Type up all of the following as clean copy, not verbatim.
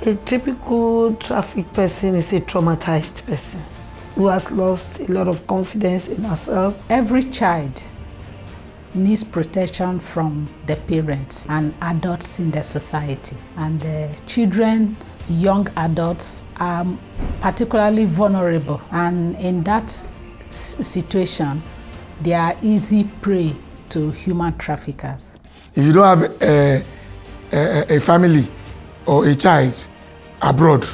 A typical trafficked person is a traumatized person who has lost a lot of confidence in herself. Every child needs protection from the parents and adults in the society. And the children, young adults are particularly vulnerable. And in that situation, they are easy prey to human traffickers. If you don't have a family or a child abroad,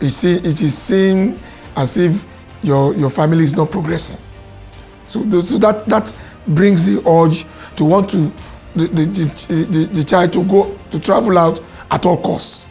it is seen as if your family is not progressing. So that brings the urge to want to the child to travel out at all costs.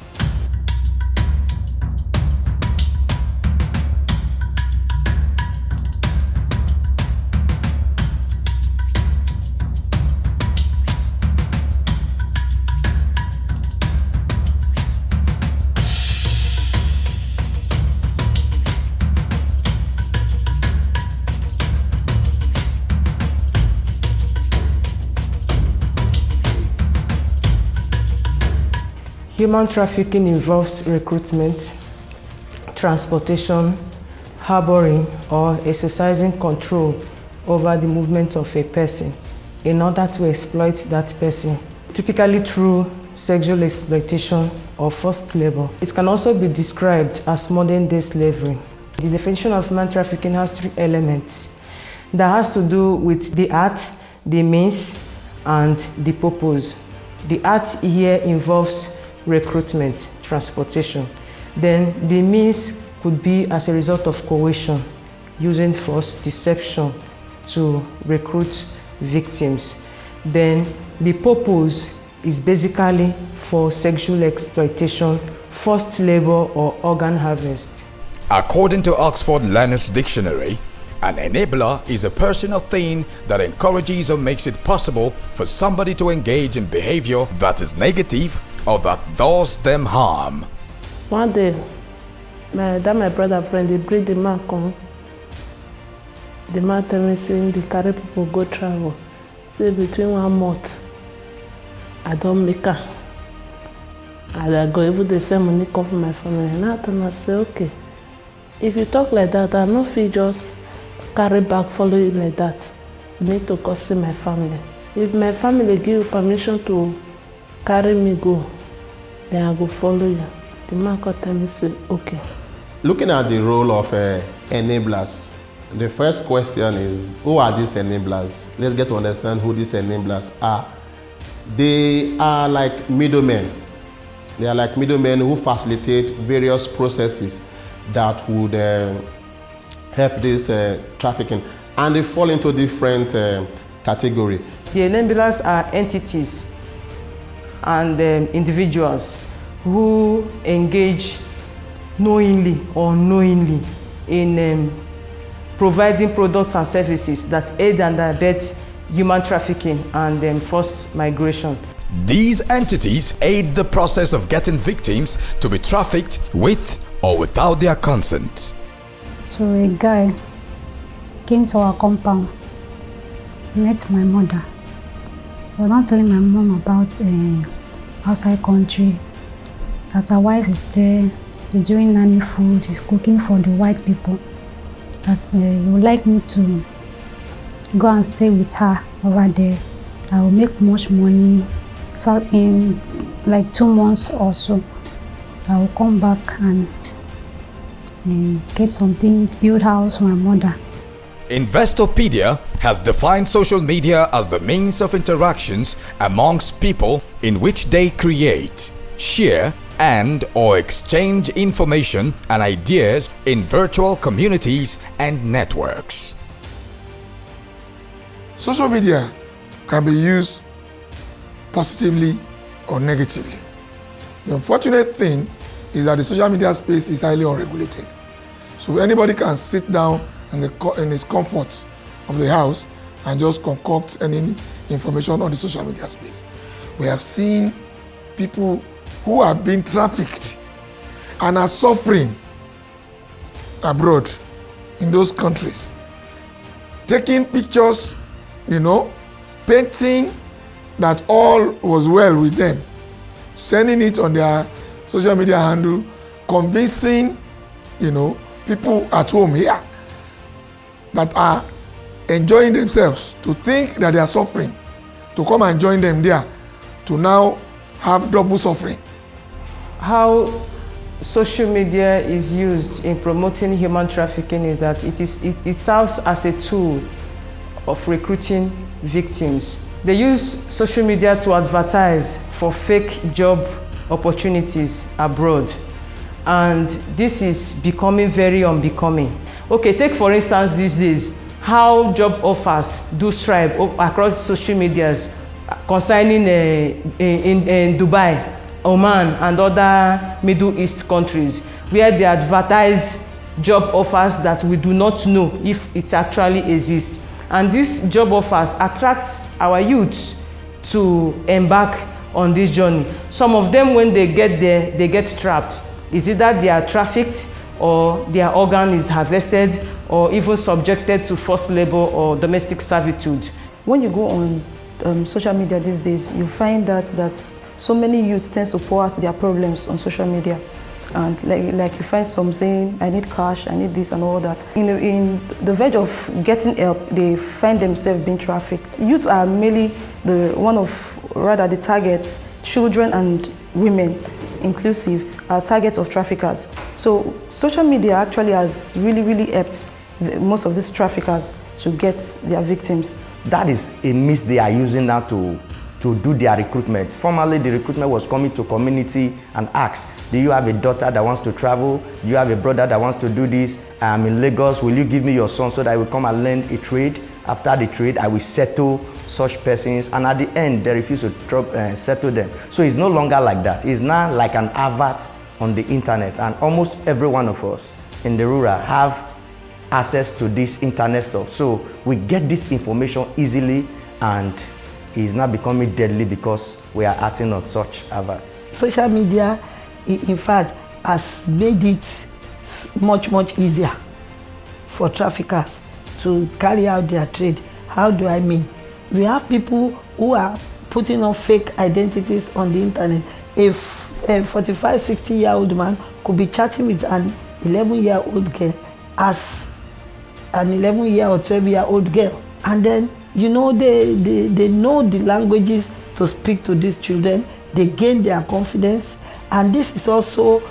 Human trafficking involves recruitment, transportation, harboring, or exercising control over the movement of a person in order to exploit that person, typically through sexual exploitation or forced labor. It can also be described as modern-day slavery. The definition of human trafficking has 3 elements that has to do with the art, the means, and the purpose. The art here involves recruitment, transportation. Then the means could be as a result of coercion, using force, deception to recruit victims. Then the purpose is basically for sexual exploitation, forced labor, or organ harvest. According to Oxford Learner's Dictionary, an enabler is a person or thing that encourages or makes it possible for somebody to engage in behavior that is negative or that does them harm. One day, my brother friend, they bring the man come. The man tell me saying they carry people go travel. Say between 1 month, I don't make her. And I go even the same money come from my family. And I say, okay, if you talk like that, I no fit just carry back, follow you like that. You need to go see my family. If my family give you permission to carry me go, then I go follow you. The man could tell me, say, okay. Looking at the role of enablers, the first question is, who are these enablers? Let's get to understand who these enablers are. They are like middlemen. They are like middlemen who facilitate various processes that would help this trafficking. And they fall into different categories. The enablers are entities and individuals who engage knowingly or unknowingly in providing products and services that aid and abet human trafficking and forced migration. These entities aid the process of getting victims to be trafficked with or without their consent. So a guy came to our compound, met my mother. I was not telling my mom about outside country, that her wife is there, she's doing nanny food, she's cooking for the white people, that he would like me to go and stay with her over there. I will make much money. So in like 2 months or so, I will come back and get some things, build house for my mother. Investopedia has defined social media as the means of interactions amongst people in which they create, share, and/or exchange information and ideas in virtual communities and networks. Social media can be used positively or negatively. The unfortunate thing is that the social media space is highly unregulated. So anybody can sit down in his comfort of the house and just concoct any information on the social media space. We have seen people who have been trafficked and are suffering abroad in those countries, taking pictures, painting that all was well with them, sending it on their social media handle, convincing, people at home here that are enjoying themselves to think that they are suffering, to come and join them there, to now have double suffering. How social media is used in promoting human trafficking is that it serves as a tool of recruiting victims. They use social media to advertise for fake job opportunities abroad, and this is becoming very unbecoming. Okay, take for instance these days how job offers do strive across social medias concerning in Dubai, Oman and other Middle East countries, where they advertise job offers that we do not know if it actually exists. And these job offers attract our youth to embark on this journey. Some of them, when they get there, they get trapped. It's either they are trafficked, or their organ is harvested, or even subjected to forced labor or domestic servitude. When you go on social media these days, you find that so many youths tend to pour out their problems on social media. And like you find some saying, I need cash, I need this and all that. In the verge of getting help, they find themselves being trafficked. Youths are mainly the targets. Children and women, inclusive, are targets of traffickers. So social media actually has really helped most of these traffickers to get their victims. That is a means they are using now to do their recruitment. Formerly, the recruitment was coming to community and ask, do you have a daughter that wants to travel? Do you have a brother that wants to do this? I'm in Lagos, will you give me your son so that I will come and learn a trade? After the trade, I will settle such persons, and at the end, they refuse to settle them. So it's no longer like that. It's now like an advert on the internet, and almost every one of us in the rural have access to this internet stuff. So we get this information easily, and it's now becoming deadly because we are acting on such adverts. Social media, in fact, has made it much easier for traffickers to carry out their trade. How do I mean? We have people who are putting on fake identities on the internet. If a 45, 60-year-old man could be chatting with an 11-year-old girl as an 11-year or 12-year-old girl. And then, they know the languages to speak to these children. They gain their confidence. And this is also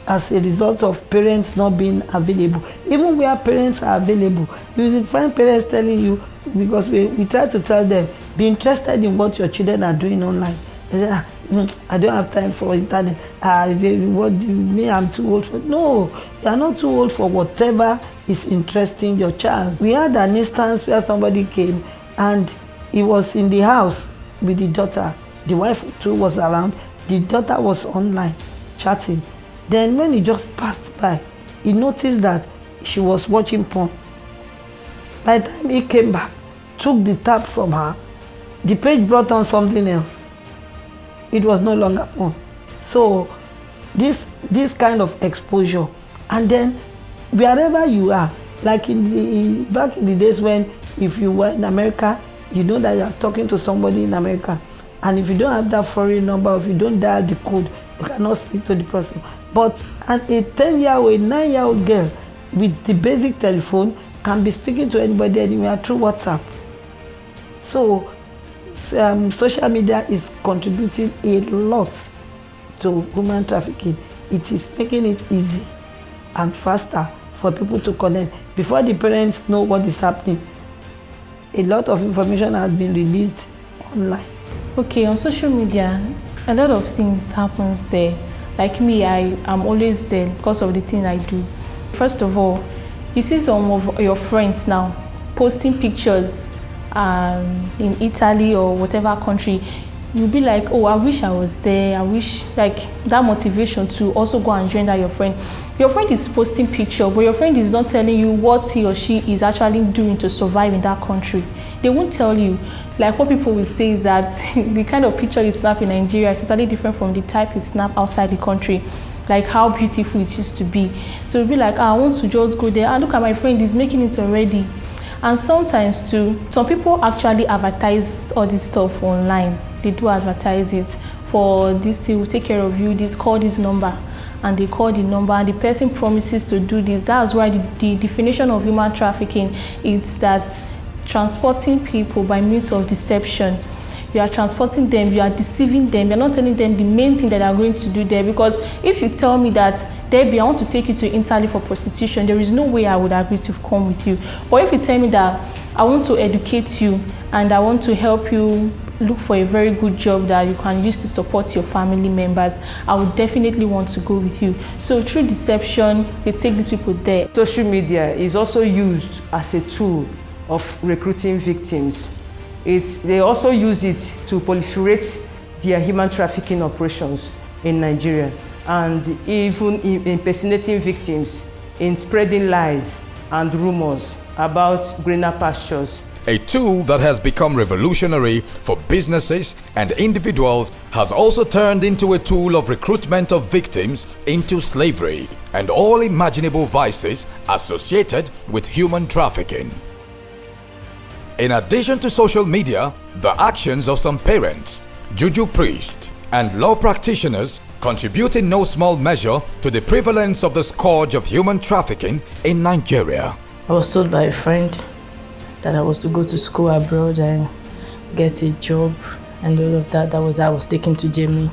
as a result of parents not being available. Even where parents are available, you will find parents telling you, because we try to tell them, be interested in what your children are doing online. They say, I don't have time for internet. What do you mean I'm too old for? No, you are not too old for whatever is interesting your child. We had an instance where somebody came and he was in the house with the daughter. The wife too was around. The daughter was online chatting. Then when he just passed by, he noticed that she was watching porn. By the time he came back, took the tab from her, the page brought on something else. It was no longer porn. So this kind of exposure, and then wherever you are, like back in the days when if you were in America, you know that you are talking to somebody in America, and if you don't have that foreign number, if you don't dial the code, you cannot speak to the person. But a 10-year-old, a 9-year-old girl with the basic telephone can be speaking to anybody anywhere through WhatsApp. So social media is contributing a lot to human trafficking. It is making it easy and faster for people to connect. Before the parents know what is happening, a lot of information has been released online. Okay, on social media, a lot of things happens there. Like me, I am always there because of the thing I do. First of all, you see some of your friends now posting pictures in Italy or whatever country. You'll be like, oh, I wish I was there. I wish, like, that motivation to also go and join that your friend. Your friend is posting picture, but your friend is not telling you what he or she is actually doing to survive in that country. They won't tell you. Like what people will say is that the kind of picture you snap in Nigeria is totally different from the type you snap outside the country. Like how beautiful it used to be. So you'll be like, I want to just go there. Look at my friend, he's making it already. And sometimes too, some people actually advertise all this stuff online. They do advertise it. for this thing, we'll take care of you, this, call this number. And they call the number and the person promises to do this. That's why the definition of human trafficking is that transporting people by means of deception. You are transporting them, you are deceiving them, you're not telling them the main thing that they are going to do there. Because if you tell me that, Debbie, I want to take you to Italy for prostitution, there is no way I would agree to come with you. But if you tell me that I want to educate you and I want to help you look for a very good job that you can use to support your family members, I would definitely want to go with you. So through deception, they take these people there. Social media is also used as a tool of recruiting victims. They also use it to proliferate their human trafficking operations in Nigeria, and even in impersonating victims, in spreading lies and rumors about greener pastures. A tool that has become revolutionary for businesses and individuals has also turned into a tool of recruitment of victims into slavery and all imaginable vices associated with human trafficking. In addition to social media, the actions of some parents, juju priests, and law practitioners contribute in no small measure to the prevalence of the scourge of human trafficking in Nigeria. I was told by a friend that I was to go to school abroad and get a job and all of that. That was I was taken to Germany.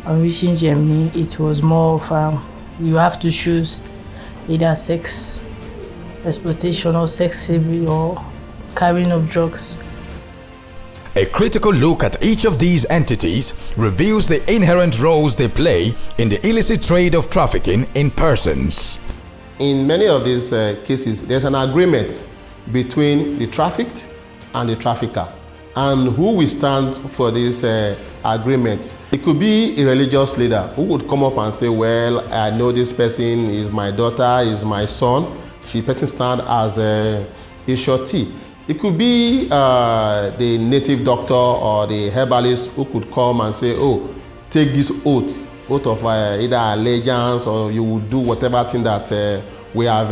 On reaching Germany, it was more of you have to choose either sex exploitation or sex slavery or carrying of drugs. A critical look at each of these entities reveals the inherent roles they play in the illicit trade of trafficking in persons. In many of these cases, there's an agreement between the trafficked and the trafficker, and who will stand for this agreement. It could be a religious leader who would come up and say, well, I know this person is my daughter, is my son. The person stand as a surety. It could be the native doctor or the herbalist who could come and say, oh, take this oath of either allegiance, or you will do whatever thing that we have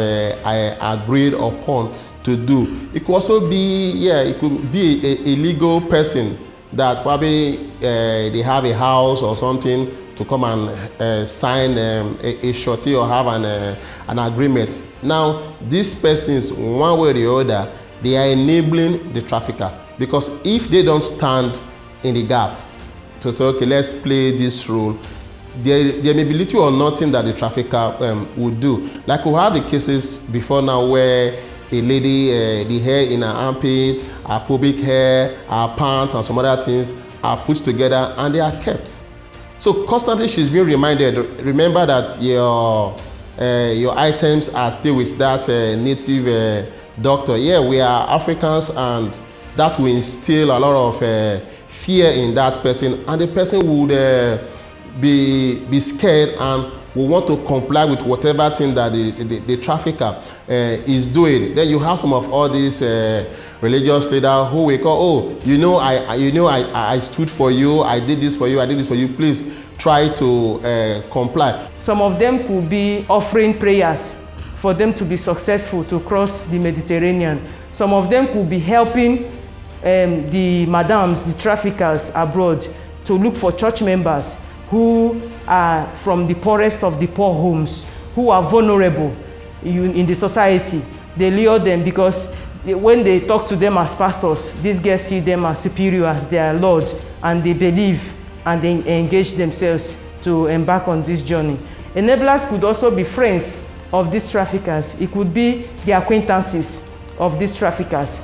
agreed upon to do. It could also be, it could be a legal person that probably they have a house or something to come and sign a surety or have an agreement. Now, these persons, one way or the other, they are enabling the trafficker, because if they don't stand in the gap to say, okay, let's play this role, there may be little or nothing that the trafficker would do. Like we have the cases before now where a lady, the hair in her armpit, her pubic hair, her pants, and some other things are put together and they are kept. So constantly she's being reminded, remember that your items are still with that native doctor. Yeah, we are Africans, and that will instill a lot of fear in that person, and the person would be scared and will want to comply with whatever thing that the trafficker is doing. Then you have some of all these religious leaders who will call, oh, I stood for you, I did this for you, I did this for you, please try to comply. Some of them could be offering prayers for them to be successful to cross the Mediterranean. Some of them could be helping the madams, the traffickers abroad, to look for church members who are from the poorest of the poor homes, who are vulnerable in the society. They lure them because when they talk to them as pastors, these girls see them as superior, as their Lord, and they believe and they engage themselves to embark on this journey. Enablers could also be friends of these traffickers. It could be the acquaintances of these traffickers.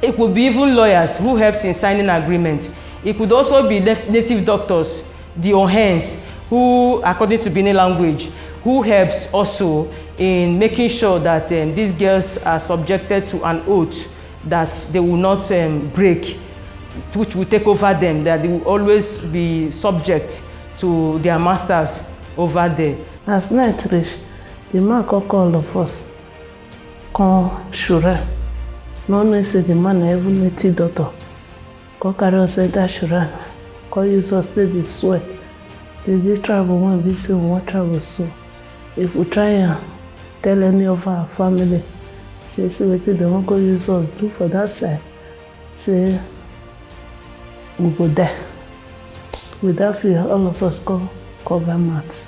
It could be even lawyers who helps in signing agreement. It could also be native doctors, the ohens, who, according to Benin language, who helps also in making sure that these girls are subjected to an oath that they will not break, which will take over them, that they will always be subject to their masters over there. As night reach, the man call all of us, come Shura. No one say the man even native doctor. Come carry us enter Shura. Come use us to the sweat. This travel when we say we want travel so. If we try and tell any of our family, say what they want to use us do for that side, say we go there. With that fear, all of us go cover mats.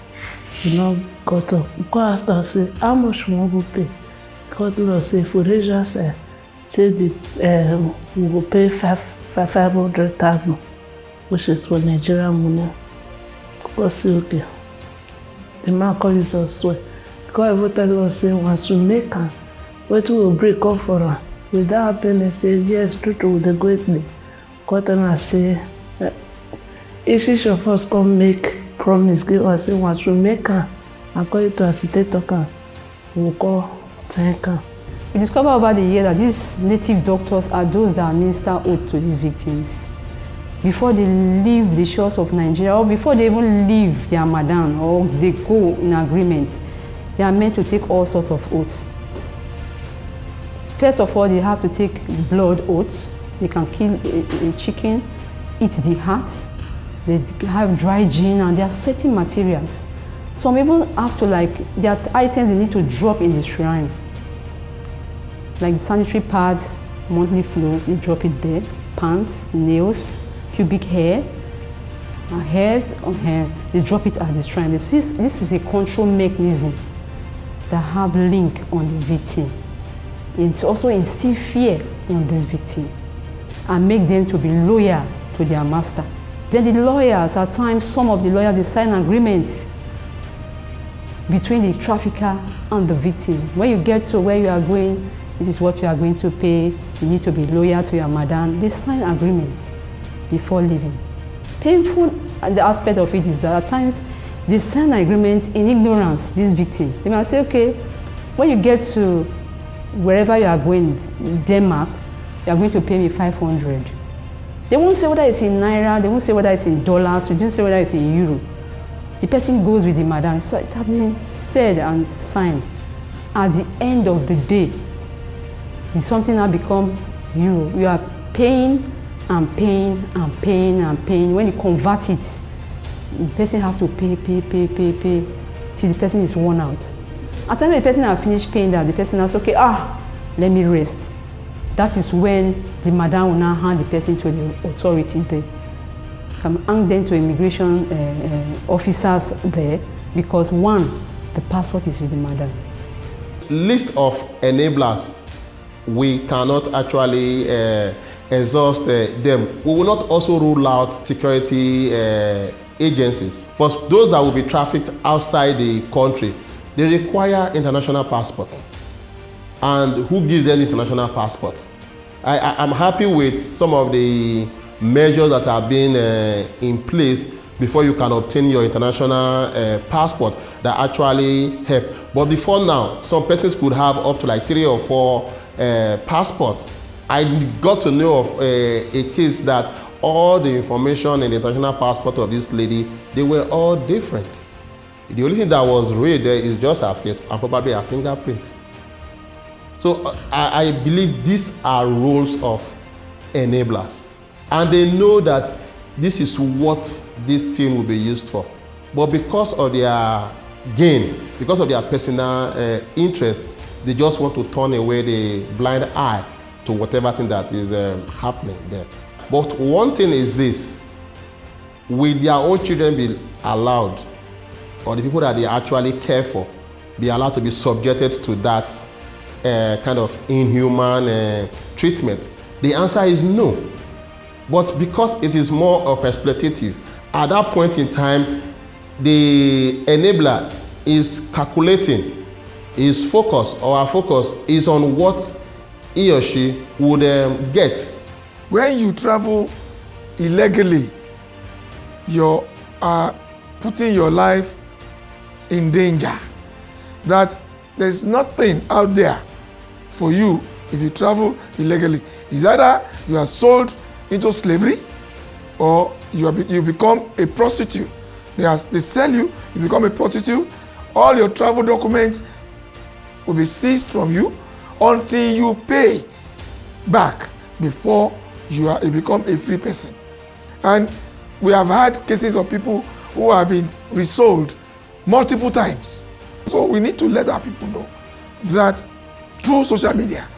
We now got up. We go ask her, say, how much we will pay? God will say, if we raise us, say we will pay 500,000, which is for Nigerian money. We say, okay. The man calls us swear. God will tell us, say, once we make her, what will break up for her? Without happening, say, yes, true with the great name. God tell us, say, each of us come make promise, give us, say, once we make her, according to our state talker, we will call thank her. We discovered over the year that these native doctors are those that administer oath to these victims. Before they leave the shores of Nigeria, or before they even leave their madam, or they go in agreement, they are meant to take all sorts of oaths. First of all, they have to take blood oaths. They can kill a chicken, eat the heart. They have dry gin, and there are certain materials. Some even have to, like, there are items they need to drop in the shrine. Like the sanitary pad, monthly flow, they drop it there. Pants, nails, pubic hair, hairs on hair, they drop it at the shrine. This is a control mechanism that have link on the victim. It also instill fear on this victim and make them to be loyal to their master. Then the lawyers, at times, some of the lawyers, they sign agreements between the trafficker and the victim. When you get to where you are going, this is what you are going to pay, you need to be loyal to your madam. They sign agreements before leaving. Painful, and the aspect of it is that at times they sign agreements in ignorance, these victims. They might say, okay, when you get to wherever you are going, Denmark, you are going to pay me 500. They won't say whether it's in Naira, they won't say whether it's in dollars, they don't say whether it's in euro. The person goes with the madam. So it has been said and signed. At the end of the day, it's something that become euro. You are paying and paying and paying and paying. When you convert it, the person have to pay till the person is worn out. At the time the person has finished paying that, the person has, okay, let me rest. That is when the madam will now hand the person to the authority there. Can hang them to immigration officers there because one, the passport is with the madam. List of enablers, we cannot actually exhaust them. We will not also rule out security agencies. For those that will be trafficked outside the country, they require international passports. And who gives them international passports? I'm happy with some of the measures that have been in place before you can obtain your international passport that actually help. But before now, some persons could have up to like 3 or 4 passports. I got to know of a case that all the information in the international passport of this lady, they were all different. The only thing that was read there is just her face and probably her fingerprint. So I believe these are roles of enablers. And they know that this is what this thing will be used for. But because of their gain, because of their personal interest, they just want to turn away the blind eye to whatever thing that is happening there. But one thing is this: will their own children be allowed, or the people that they actually care for, be allowed to be subjected to that kind of inhuman treatment? The answer is no. But because it is more of exploitative, at that point in time, the enabler is calculating, his focus or her focus is on what he or she would get. When you travel illegally, you are putting your life in danger. That there's nothing out there for you if you travel illegally. It's either you are sold into slavery or you become a prostitute. They sell you, you become a prostitute. All your travel documents will be seized from you until you pay back before you become a free person. And we have had cases of people who have been resold multiple times. So we need to let our people know that through social media,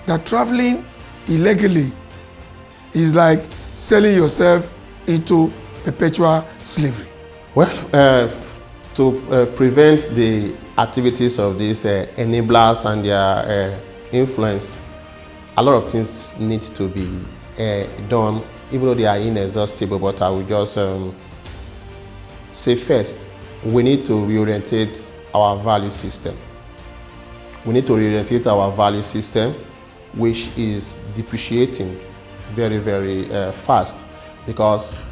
that traveling illegally is like selling yourself into perpetual slavery? Well, to prevent the activities of these enablers and their influence, a lot of things need to be done, even though they are inexhaustible. But I will just say first, we need to reorientate our value system. We need to reorientate our value system, which is depreciating very, very fast because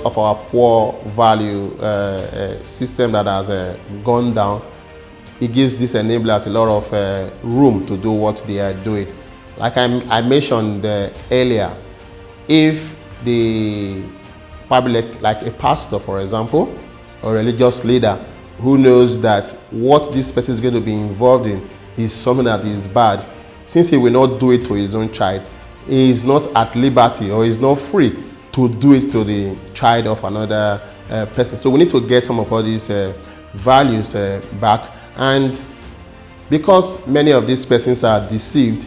of our poor value system that has gone down. It gives these enablers a lot of room to do what they are doing. Like I mentioned earlier, if the public, like a pastor, for example, or a religious leader who knows that what this person is going to be involved in is something that is bad, since he will not do it to his own child, he is not at liberty or is not free to do it to the child of another person. So we need to get some of all these values back. And because many of these persons are deceived,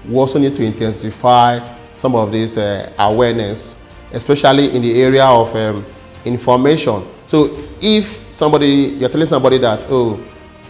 we also need to intensify some of this awareness, especially in the area of information. So if you're telling somebody that, oh,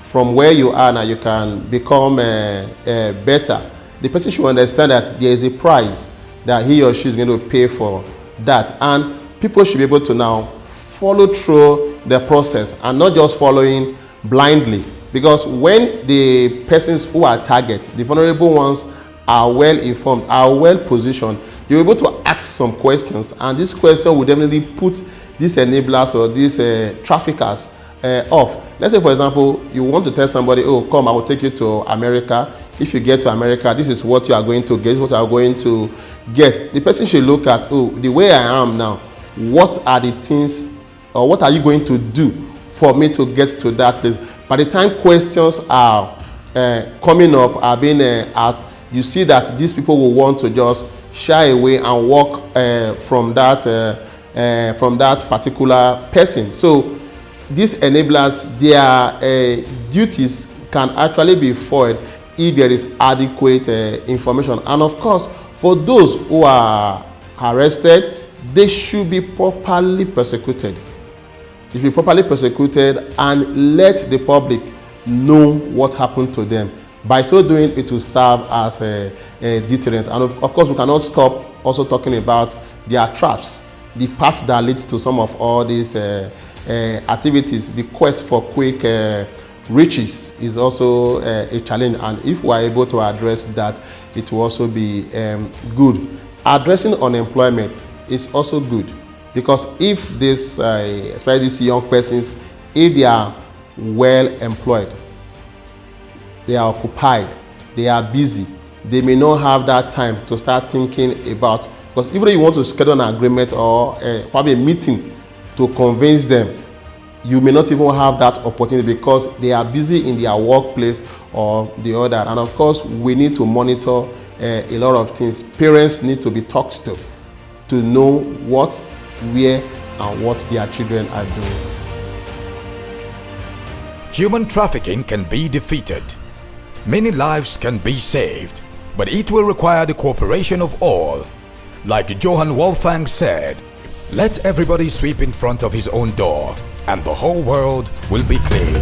from where you are now you can become better, the person should understand that there is a price that he or she is going to pay for that. And people should be able to now follow through the process and not just following blindly. Because when the persons who are targeted, the vulnerable ones, are well informed, are well positioned, you're able to ask some questions, and this question will definitely put these enablers or these traffickers off. Let's say, for example, you want to tell somebody, oh, come, I will take you to America. If you get to America, this is what you are going to get, what you are going to get. The person should look at, oh, the way I am now, what are the things, or what are you going to do for me to get to that place? By the time questions are coming up, are being asked, you see that these people will want to just shy away and walk from that particular person. So these enablers, their duties can actually be foiled if there is adequate information. And of course, for those who are arrested, they should be properly persecuted. They should be properly persecuted and let the public know what happened to them. By so doing, it will serve as a deterrent. And of course, we cannot stop also talking about their traps, the path that leads to some of all these activities. The quest for quick riches is also a challenge, and if we are able to address that, it will also be good. Addressing unemployment is also good, because if this, especially these young persons, if they are well employed, they are occupied, they are busy, they may not have that time to start thinking about, because even though you want to schedule an agreement or probably a meeting to convince them, you may not even have that opportunity because they are busy in their workplace or the other. And of course, we need to monitor a lot of things. Parents need to be talked to know what, where, and what their children are doing. Human trafficking can be defeated. Many lives can be saved, but it will require the cooperation of all. Like Johann Wolfgang said, let everybody sweep in front of his own door, and the whole world will be clean.